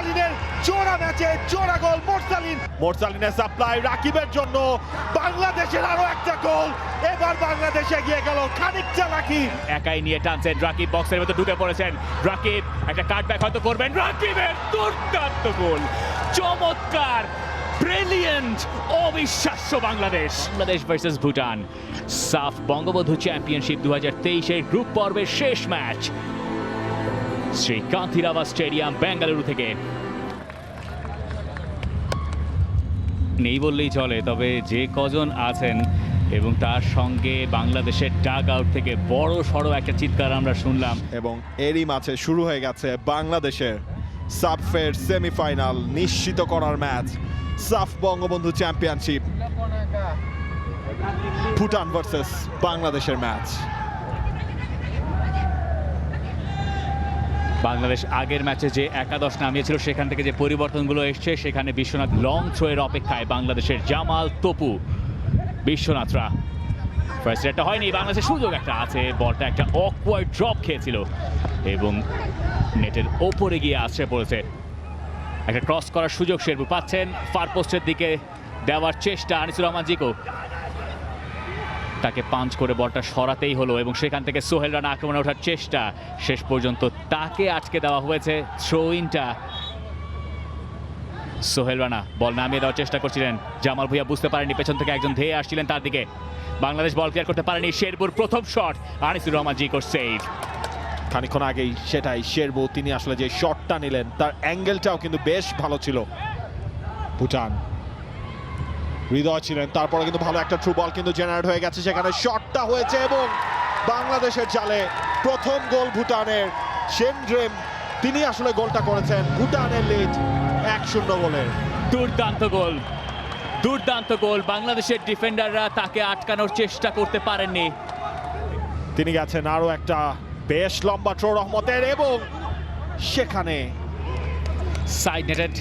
মোরসালিনের জোড়া ম্যাচে জোড়া গোল মোরসালিনের সাপ্লাই রাকিবের জন্য বাংলাদেশের আরো একটা গোল। এবার বাংলাদেশ এগিয়ে গেল খানিক চালাকি। একাই নিয়ে টানছেন রাকিব, বক্সের মধ্যে ঢুকে পড়েছেন রাকিব, একটা কাটব্যাক হয়তো করবেন, রাকিবের দুর্দান্ত গোল, চমৎকার, ব্রিলিয়েন্ট, অবিশ্বাস্য। বাংলাদেশ ভার্সেস ভুটান, সাফ বঙ্গবন্ধু চ্যাম্পিয়নশিপ 2023-এর গ্রুপ পর্বের শেষ ম্যাচ শ্রী কান্তিরাবা স্টেডিয়াম, বেঙ্গালুরু থেকে। নেই বললেই চলে, তবে যে কজন আছেন এবং তার সঙ্গে বাংলাদেশের ডাগ আউট থেকে বড় সড়ো একটা চিৎকার আমরা শুনলাম। এবং এরই মাঝে শুরু হয়ে গেছে বাংলাদেশের সাফের সেমিফাইনাল নিশ্চিত করার ম্যাচ, সাফ বঙ্গবন্ধু চ্যাম্পিয়নশিপ, ভুটান ভার্সেস বাংলাদেশের ম্যাচ। বাংলাদেশ আগের ম্যাচে যে একাদশ নামিয়েছিল সেখান থেকে যে পরিবর্তনগুলো এসছে, সেখানে বিশ্বনাথ লং থ্রোয়ের অপেক্ষায় বাংলাদেশের জামাল, তপু, বিশ্বনাথরা। ফার্স্ট একটা হয়নি, বাংলাদেশের সুযোগ একটা আছে, বলটা একটা অকওয়ার্ড ড্রপ খেয়েছিল এবং নেটের ওপরে গিয়ে আছড়ে পড়েছে। একটা ক্রস করার সুযোগ শেরবু পাচ্ছেন, ফার পোস্টের দিকে দেওয়ার চেষ্টা, আনিসুর রহমান জিকো, তাকে পাঞ্চ করে বলটা সরাতেই হলো এবং সেখান থেকে সোহেল রানা আক্রমণে ওঠার চেষ্টা, শেষ পর্যন্ত তাকে আটকে দেওয়া হয়েছে। থ্রো ইনটা সোহেল রানা বল নামিয়ে দেওয়ার চেষ্টা করছিলেন, জামাল ভুঁইয়া বুঝতে পারেননি, পেছন থেকে একজন ধেয়ে আসছিলেন তার দিকে, বাংলাদেশ বল ক্লিয়ার করতে পারেনি। শেরবুর প্রথম শট, আনিসুর রহমান জিকোর সেভ। খানিকক্ষণ আগেই সেটাই শেরবু, তিনি আসলে যে শটটা নিলেন তার অ্যাঙ্গেলটাও কিন্তু বেশ ভালো ছিল। ভুটান হৃদয় ছিলেন, তারপরে কিন্তু ভালো একটা থ্রু বল কিন্তু জেনারেট হয়ে গেছে, সেখানে শটটা হয়েছে এবং বাংলাদেশের জালে প্রথম গোল ভুটানের। শেনড্রেম তিনি আসলে গোলটা করেছেন, ভুটানের লিড 1-0 গোলের। দুর্দান্ত গোল, দুর্দান্ত গোল, বাংলাদেশের ডিফেন্ডাররা তাকে আটকানোর চেষ্টা করতে পারেননি। তিনি গেছেন আরো একটা বেশ লম্বা থ্রো রহমতের এবং সেখানে সাইড নেটেড।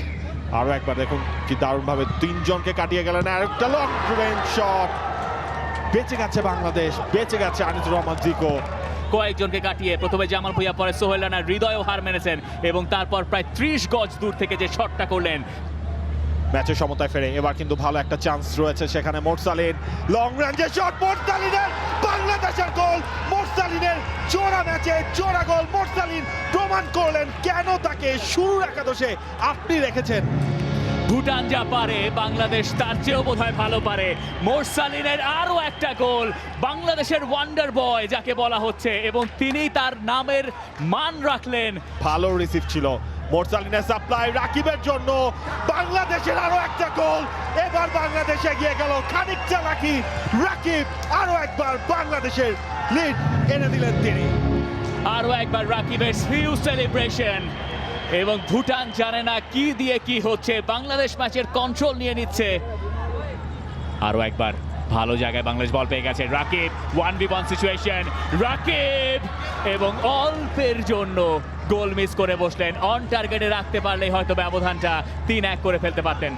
আরো একবার দেখুন কি দারুণভাবে তিনজনকে কাটিয়ে গেলেন, আর একটা লং রেঞ্জ শট। বেঁচে গেছে বাংলাদেশ, বেঁচে গেছে আনিসুর রহমান জিকো। কয়েকজনকে কাটিয়ে প্রথমে জামাল ভুঁইয়া, পরে সোহেল রানা, হৃদয়ও হার মেনেছেন এবং তারপর প্রায় 30 গজ দূর থেকে যে শটটা করলেন। ম্যাচের সমতায় ফেরে এবার কিন্তু ভালো একটা চান্স রয়েছে, সেখানে মোরসালিন লং রেঞ্জের শট, মোরসালিনের বাংলাদেশের গোল। মোরসালিনের জোড়া ম্যাচে জোড়া গোল, মোরসালিন প্রমাণ করলেন কেন তাকে শুরুর একাদশে আপনি রেখেছেন। ভুটান যা পারে বাংলাদেশ তার চেয়েও বোধহয় ভালো পারে। মোরসালিনের আরো একটা গোল, বাংলাদেশের ওয়ান্ডার বয় যাকে বলা হচ্ছে, এবং তিনি তার নামের মান রাখলেন। ভালো রিসিভ ছিল, মোরসালিনের সাপ্লাই রাকিবের জন্য বাংলাদেশের আরো একটা গোল। এবার বাংলাদেশ এগিয়ে গেল খানিক চালাকি, রাকিব আরো একবার বাংলাদেশের লিড এনে দিলেন তিনি। আরো একবার রাকিবের ফিউ সেলিব্রেশন, এবং ভুটান জানে না কি দিয়ে কি হচ্ছে, বাংলাদেশ ম্যাচের কন্ট্রোল নিয়ে নিচ্ছে। আরো একবার ভালো জায়গায় বাংলাদেশ বল পেয়ে গেছে, রাকিব 1v1 সিচুয়েশন, রাকিব, এবং অল্পের জন্য গোল মিস করে বসলেন। অন টার্গেটে রাখতে পারলেই হয়তো ব্যবধানটা 3-1 করে ফেলতে পারতেন।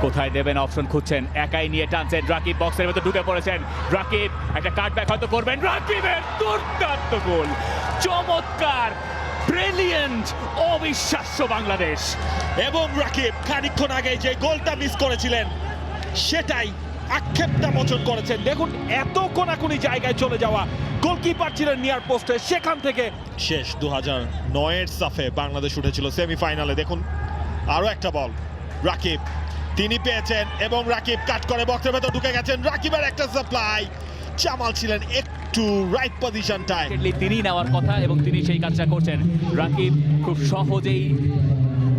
কোথায় দেবেন অপশন খুঁজছেন, একাই নিয়ে টানছেন রাকিব, বক্সের মধ্যে ঢুকে পড়েছেন রাকিব, একটা কাটব্যাক হয়তো করবেন, রাকিবের দুর্দান্ত গোল, চমৎকার, ব্রিলিয়েন্ট, অবিশ্বাস্য বাংলাদেশ। এবং রাকিব খানিকক্ষণ আগে যে গোলটা মিস করেছিলেন সেটাই আক্ষেপটা মোচন করেছেন। দেখুন এত কোনাকুনি জায়গায় চলে যাওয়া, গোলকিপার ছিলেন নিয়ার পোস্টে, সেখান থেকে শেষ 2009-এর সাফে বাংলাদেশ উঠেছিল সেমিফাইনালে। দেখুন আরো একটা বল রাকিব তিনি পেয়েছেন এবং রাকিব কাট করে বক্সের ভেতর ঢুকে গেছেন, রাকিবের একটা সাপ্লাই, জামাল ছিলেন একটু রাইট পজিশনটায়, তিনি নেওয়ার কথা এবং তিনি সেই কাজটা করছেন। রাকিব খুব সহজেই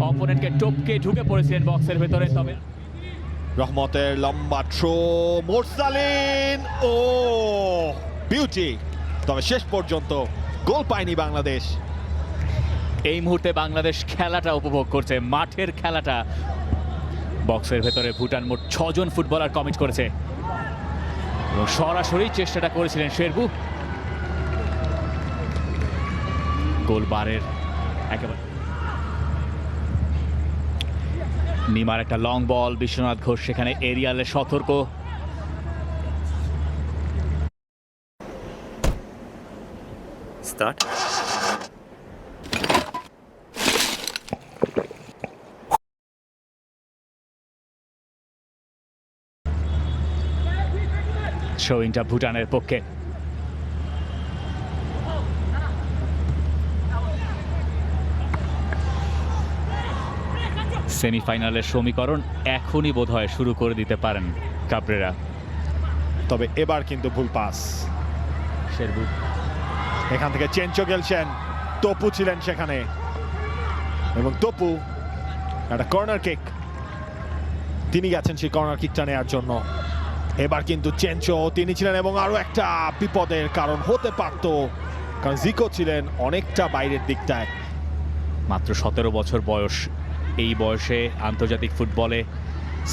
অপোনেন্টকে টপকে ঢুকে পড়েছিলেন বক্সের ভেতরে, তবে রহমতের লম্বা থ্রো, মোরসালিন, ও বিউটি, তবে শেষ পর্যন্ত গোল পায়নি বাংলাদেশ। এই মুহূর্তে বাংলাদেশ খেলাটা উপভোগ করছে, মাঠের খেলাটা। বক্সের ভেতরে ভুটান মোট 6 জন ফুটবলার কমিট করেছে এবং সরাসরি চেষ্টাটা করেছিলেন শেরবু। গোলবারের একেবারে নিমার একটা লং বল, বিশ্বনাথ ঘোষ সেখানে এরিয়ালে সতর্ক। Start. শোয়িংটা ভুটানের পক্ষে। সেমিফাইনালের সমীকরণ এখনই বোধহয় শুরু করে দিতে পারেন কাবরেরা। তবে এবার কিন্তু ভুল পাস। শেরবু এখান থেকে চেঞ্চো গেলছেন, তপু ছিলেন সেখানে এবং তপু একটা কর্নার কিক, তিনি গেছেন সেই কর্নার কিকটা নেওয়ার জন্য। এবার কিন্তু চেঞ্চো তিনি ছিলেন এবং আরো একটা বিপদের কারণ হতে পারত, কারণ জিকো ছিলেন অনেকটা বাইরের দিকটায়। মাত্র 17 বছর বয়স, এই বয়সে আন্তর্জাতিক ফুটবলে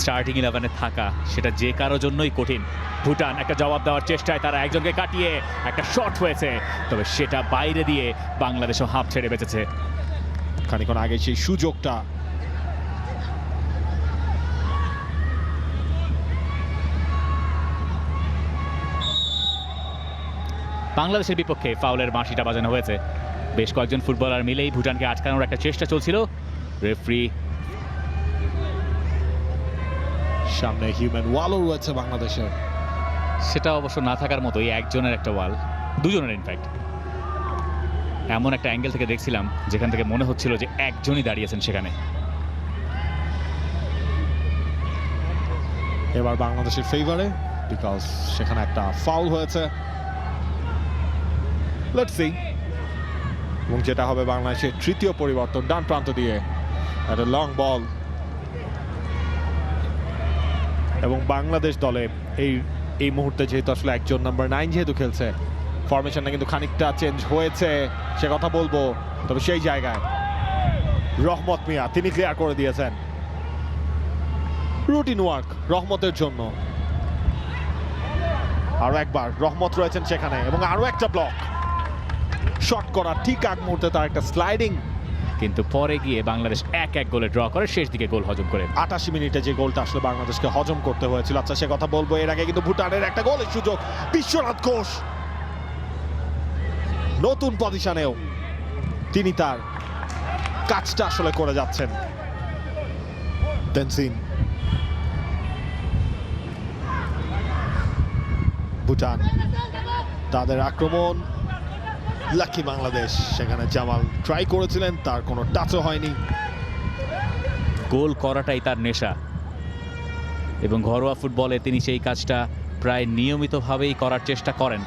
স্টার্টিং 11-এ থাকা সেটা যে কারোর জন্যই কঠিন। ভুটান একটা জবাব দেওয়ার চেষ্টায় তারা একজনকে কাটিয়ে একটা শট হয়েছে, তবে সেটা বাইরে দিয়ে বাংলাদেশও হাফ ছেড়ে বেঁচেছে। খানিকক্ষণ আগে সেই সুযোগটা বাংলাদেশের বিপক্ষে ফাউলের বাঁশিটা বাজানো হয়েছে। বেশ কয়েকজন ফুটবলার মিলেই ভুটানকে আটকানোর একটা চেষ্টা চলছিল। রেফারি সামনে হিউম্যান ওয়ালও রয়েছে বাংলাদেশের, সেটা অবশ্য না থাকার মতোই, একজনের একটা ওয়াল, দুজনের ইনফ্যাক্ট। এমন একটা অ্যাঙ্গেল থেকে দেখছিলাম যেখান থেকে মনে হচ্ছিল যে একজনই দাঁড়িয়েছেন সেখানে। এবার বাংলাদেশের ফেভারে, বিকজ সেখানে একটা ফাউল হয়েছে। লেটস সি, এবং যেটা হবে বাংলাদেশের তৃতীয় পরিবর্তন, ডান প্রান্ত দিয়ে একটা লং বল, এবং বাংলাদেশ দলে এই মুহূর্তে যেহেতু আসলে একজন নাম্বার 9 যেহেতু খেলছে, ফরমেশনটা কিন্তু খানিকটা চেঞ্জ হয়েছে, সে কথা বলবো। তবে সেই জায়গায় রহমত মিয়া তিনি ক্লিয়ার করে দিয়েছেন। রুটিন ওয়ার্ক রহমতের জন্য, আরো একবার রহমত রয়েছেন সেখানে এবং আরো একটা ব্লক শট করা ঠিক আগ মুহূর্তে তার একটা স্লাইডিং, কিন্তু পরে গিয়ে বাংলাদেশ 1-1 গোলে ড্র করে, শেষ দিকে গোল হজম করে। 88 মিনিটে যে গোলটা আসলে বাংলাদেশকে হজম করতে হয়েছিল। আচ্ছা, সে কথা বলবো, এর আগে কিন্তু ভুটানের একটা গোলের সুযোগ, বিশ্বনাথ ঘোষ নতুন পজিশনেও তিনি তার কাজটা আসলে করে যাচ্ছেন। তেনসিন, ভুটান তাদের আক্রমণ, লাকি বাংলাদেশ, সেখানে জামাল ট্রাই করেছিলেন, তার কোনো টাচও হয়নি। গোল করাটাই তার নেশা এবং ঘরোয়া ফুটবলে তিনি সেই কাজটা প্রায় নিয়মিতভাবেই করার চেষ্টা করেন।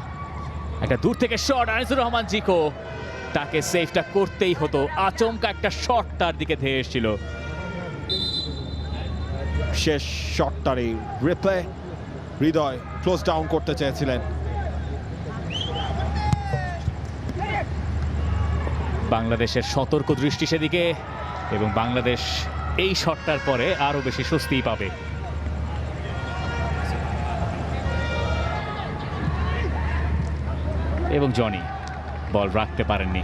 একটা দূর থেকে শট, আনিসুর রহমান জিকো, তাকে সেভটা করতেই হতো। আচমকা একটা শট তার দিকে ধেয়ে এসেছিল। শেষ শটটারই রিপ্লে, হৃদয় ক্লোজ ডাউন করতে চেয়েছিলেন। বাংলাদেশের সতর্ক দৃষ্টি সেদিকে এবং বাংলাদেশ এই শটটার পরে আরো বেশি স্বস্তিই পাবে। এবং জনি বল রাখতে পারেননি।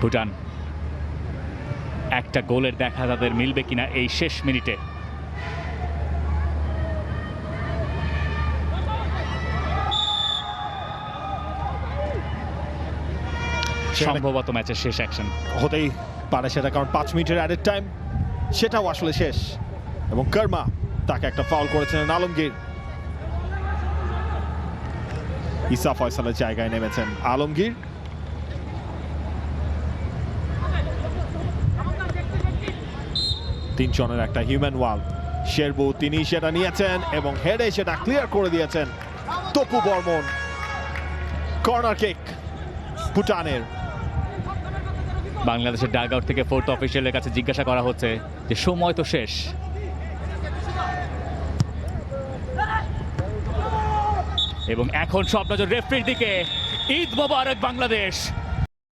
ভুটান একটা গোলের দেখা তাদের মিলবে কিনা এই শেষ মিনিটে। সম্ভবত ম্যাচের শেষ অ্যাকশন হতেই পারে সেটা, কারণ 5 মিনিটের অ্যাডেড টাইম, সেটাও আসলে শেষ। এবং কর্মা তাকে একটা ফাউল করেছিলেন আলমগীর। ইসা ফয়সালের জায়গায় নেমেছেন আলমগীর। তিনজনের একটা হিউম্যান ওয়াল, শেরবু তিনি সেটা নিয়েছেন এবং হেডে সেটা ক্লিয়ার করে দিয়েছেন তপু বর্মন। কর্নার কিক ভুটানের। বাংলাদেশের ডাগ আউট থেকে ফোর্থ অফিসিয়ালের কাছে জিজ্ঞাসা করা হচ্ছে যে সময় তো শেষ। এবং এখন সব নজর রেফারির দিকে। ঈদ মোবারক বাংলাদেশ।